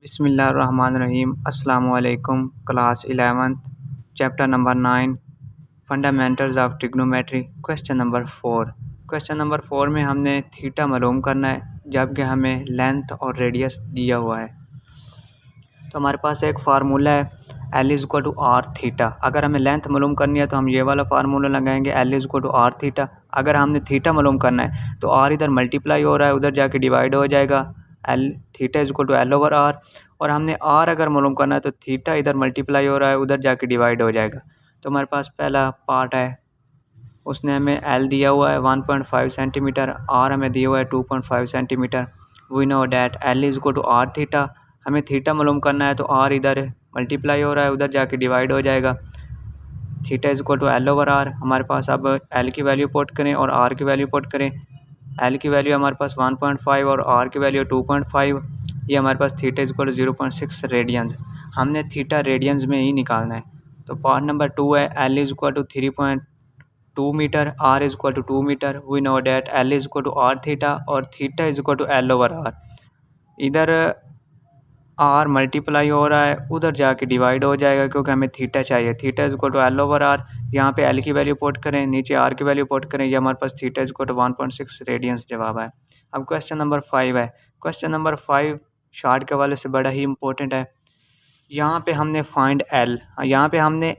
बिस्मिल्लाहिर्रहमानिर्रहीम। अस्सलामुअलैकुम। Class 11th chapter number 9 fundamentals of trigonometry. Question number 4 में हमने थीटा मालूम करना है जबकि हमें लेंथ और रेडियस दिया हुआ है। तो हमारे पास एक फार्मूला है L is equal to R theta. अगर हमें लेंथ मालूम करनी है तो हम ये वाला फार्मूला लगाएंगे L is equal to R theta. अगर हमने थीटा मालूम करना है तो आर इधर मल्टीप्लाई हो रहा है, उधर जाके डिवाइड हो जाएगा। L theta is equal to L over R. और हमने आर अगर मालूम करना है तो थीटा इधर मल्टीप्लाई हो रहा है, उधर जाके डिवाइड हो जाएगा। तो हमारे पास पहला पार्ट है, उसने हमें L दिया हुआ है 1.5 सेंटीमीटर, आर हमें दिया हुआ है 2.5 centimetre. We know that L is equal to R theta. हमें थीटा मालूम करना है तो आर इधर मल्टीप्लाई हो रहा है, उधर जाके डिवाइड हो जाएगा। Theta is equal to L over R. हमारे पास अब L की वैल्यू पुट करें और आर की वैल्यू पुट करें। L की वैल्यू हमारे पास 1.5 और आर की वैल्यू 2.5। ये हमारे पास theta is equal to 0.6 radians. हमने थीटा रेडियंस में ही निकालना है। तो पार्ट नंबर 2 है L is equal to 3.2 metre, R is equal to 2 metre. We know that L is equal to R theta और theta is equal to L over R. इधर R multiply हो रहा है, उधर जाके डिवाइड हो जाएगा क्योंकि हमें थीटा चाहिए। Theta is equal to L over R. यहाँ पे L की वैल्यू पुट करें, नीचे आर की वैल्यू पुट करें। ये हमारे पास theta is equal to 1.6 radians जवाब है। अब क्वेश्चन नंबर 5 है। क्वेश्चन नंबर 5 शार्ट के वाले से बड़ा ही इंपॉर्टेंट है। यहाँ पे हमने फाइंड L, यहाँ पे हमने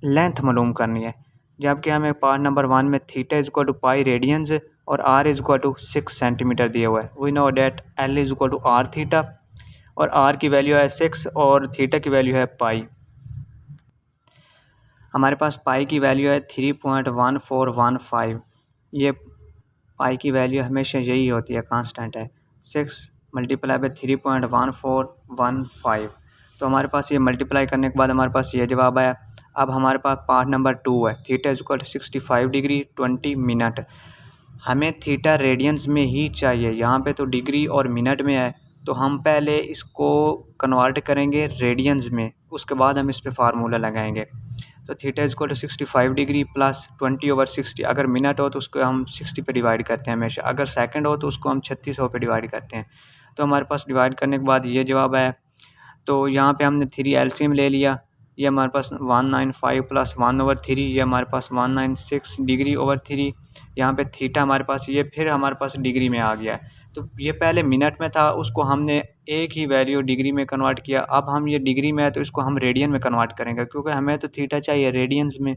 लेंथ मालूम करनी है, जबकि हमें पार्ट नंबर 1 में theta is equal to pi radians और R is equal to 6 centimetre दिया हुआ है। We know that L is equal to R theta और आर की वैल्यू है 6 और थीटा की वैल्यू है पाई। हमारे पास पाई की वैल्यू है 3.1415। ये पाई की वैल्यू हमेशा यही होती है, कांस्टेंट है। 6 मल्टीप्लाई बाय 3.1415। तो हमारे पास ये मल्टीप्लाई करने के बाद हमारे पास ये जवाब आया। अब हमारे पास पार्ट नंबर 2 है, theta is equal to 65 degree 20 minute. हमें थीटा रेडियंस में ही चाहिए, यहाँ पे तो डिग्री और मिनट में है, तो हम पहले इसको कन्वर्ट करेंगे रेडियंस में, उसके बाद हम इस पे फार्मूला लगाएंगे। तो theta is equal to 65 degree plus 20 over 60। अगर मिनट हो तो उसको हम 60 पे डिवाइड करते हैं हमेशा, अगर सेकंड हो तो उसको हम 3600 पे डिवाइड करते हैं। तो हमारे पास डिवाइड करने के बाद ये जवाब आया। तो यहाँ पे हमने 3 एलसीएम ले लिया। ये हमारे पास 195 प्लस 1 ओवर 3, ये हमारे पास 196 डिग्री ओवर 3। यहाँ पे थीटा हमारे पास ये फिर हमारे पास डिग्री में आ गया है। तो ये पहले मिनट में था, उसको हमने एक ही वैल्यू डिग्री में कन्वर्ट किया। अब हम ये डिग्री में है तो इसको हम रेडियन में कन्वर्ट करेंगे, क्योंकि हमें तो थीटा चाहिए रेडियंस में।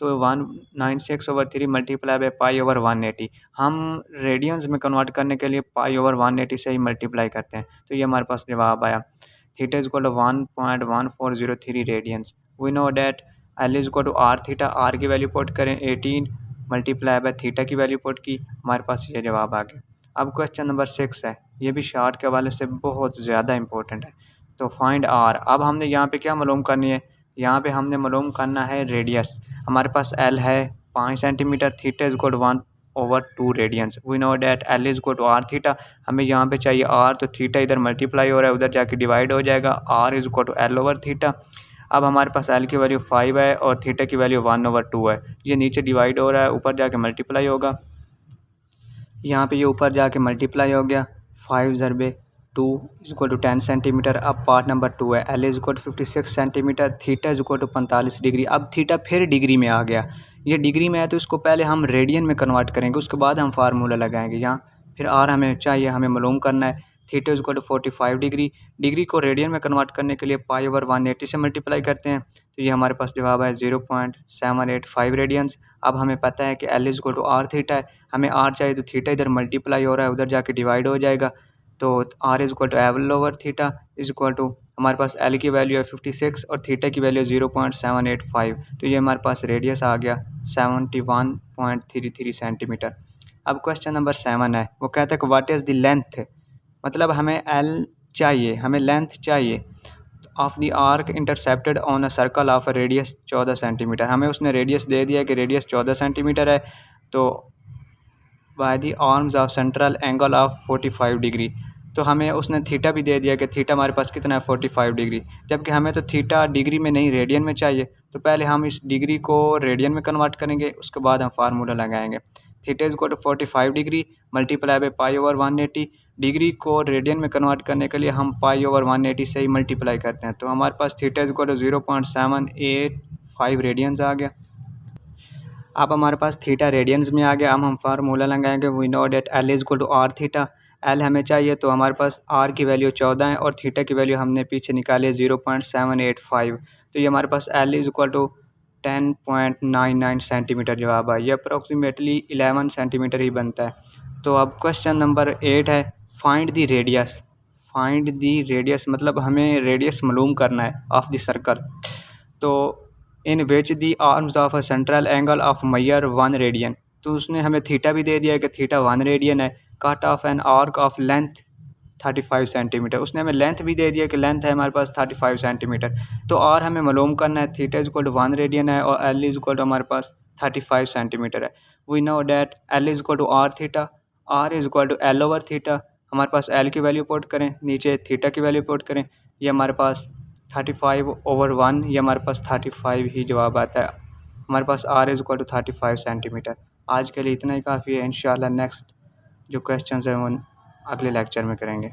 तो 196 over 3 multiply by pi over 180। हम रेडियंस में कन्वर्ट करने के लिए पाई ओवर 180 से ही मल्टीप्लाई करते हैं। तो ये हमारे पास जवाब आया। Theta is equal to 1.1403 radians. We know that L is equal to R theta. R की वैल्यू पुट करें 18 मल्टीप्लाई बाय थीटा की वैल्यू पुट की, हमारे पास ये जवाब आ गया। अब क्वेश्चन नंबर 6 है, ये भी शार्ट के हवाले से बहुत ज़्यादा इंपॉर्टेंट है। तो फाइंड आर। अब हमने यहाँ पे क्या मालूम करनी है, यहाँ पे हमने मालूम करना है रेडियस। हमारे पास एल है 5 centimetre, theta is equal to 1/2 radians. We know that L is equal to R theta. हमें यहाँ पे चाहिए आर, तो थीटा इधर मल्टीप्लाई हो रहा है, उधर जाके डिवाइड हो जाएगा। R is equal to L over theta. अब हमारे पास एल की वैल्यू 5 है और थीटा की वैल्यू 1/2 है। ये नीचे डिवाइड हो रहा है, ऊपर जाके मल्टीप्लाई होगा। यहाँ पे ये ऊपर जाके मल्टीप्लाई हो गया। 5 ज़रबे 2 इज इक्वल टू 10 सेंटीमीटर। अब पार्ट नंबर 2 है, L is equal to 56 centimetre, theta is equal to 45 degree. अब थीटा फिर डिग्री में आ गया। ये डिग्री में है तो इसको पहले हम रेडियन में कन्वर्ट करेंगे, उसके बाद हम फार्मूला लगाएंगे। यहाँ फिर आर हमें चाहिए, हमें मालूम करना है। Theta is equal to 45 degree. Degree को रेडियन में कन्वर्ट करने के लिए पाई ओवर 180 से मल्टीप्लाई करते हैं। तो ये हमारे पास जवाब है 0.785 रेडियंस। अब हमें पता है कि L is equal to R theta है, हमें आर चाहिए, तो थीटा इधर मल्टीप्लाई हो रहा है, उधर जाके डिवाइड हो जाएगा। तो R is equal to L over theta is equal to, हमारे पास एल की वैल्यू है 56 और थीटा की वैल्यू 0.785। तो ये हमारे पास रेडियस आ गया 71.33 सेंटीमीटर। अब क्वेश्चन नंबर 7 है, वो कहता है कि व्हाट इज़ द लेंथ। मतलब हमें एल चाहिए, हमें लेंथ चाहिए of the arc intercepted on a circle of a radius 14 centimetre. हमें उसने रेडियस दे दिया कि रेडियस 14 सेंटीमीटर है। तो by the arms of central angle of 45 degree. तो हमें उसने थीटा भी दे दिया कि थीटा हमारे पास कितना है 45 डिग्री, जबकि हमें तो थीटा डिग्री में नहीं रेडियन में चाहिए। तो पहले हम इस डिग्री को रेडियन में कन्वर्ट करेंगे, उसके बाद हम फार्मूला लगाएंगे। Theta is equal to 45 degree multiply by pi over 180। Degree को रेडियन में कन्वर्ट करने के लिए हम पाई/180 से ही मल्टीप्लाई करते हैं। तो हमारे पास theta is equal to 0.785 radians आ गया। अब हमारे पास थीटा रेडियंस में आ गया। अब हम फार्मूला लगाएंगे, we know that L is equal to R theta. L हमें चाहिए तो हमारे पास आर की वैल्यू 14 है और थीटा की वैल्यू हमने पीछे निकाली है 0.785। तो ये हमारे पास L is equal to 10.99 centimetre जवाब है। ये अप्रोक्सीमेटली 11 सेंटीमीटर ही बनता है। तो अब क्वेश्चन नंबर 8 है, find the radius. Find the radius मतलब हमें रेडियस मालूम करना है ऑफ द सर्कल। तो in which the arms of a central angle of measure 1 radian. तो उसने हमें थीटा भी दे दिया है कि थीटा 1 रेडियन है। Cut off an arc of length 35 centimetre. उसने हमें लेंथ भी दे दिया कि लेंथ है हमारे पास 35 सेंटीमीटर। तो आर हमें मालूम करना है, theta is equal to 1 radian है और एल इज इक्वल टू हमारे पास 35 सेंटीमीटर है। We know that L is equal to R theta, R is equal to L over theta. हमारे पास एल की वैल्यू पुट करें, नीचे थीटा की वैल्यू पुट करें, ये हमारे पास 35/1, ये हमारे पास 35 ही जवाब आता है। हमारे पास R is equal to 35 centimetre. आज के लिए इतना ही काफ़ी है। इंशाल्लाह नेक्स्ट जो क्वेश्चंस हैं वो अगले लेक्चर में करेंगे।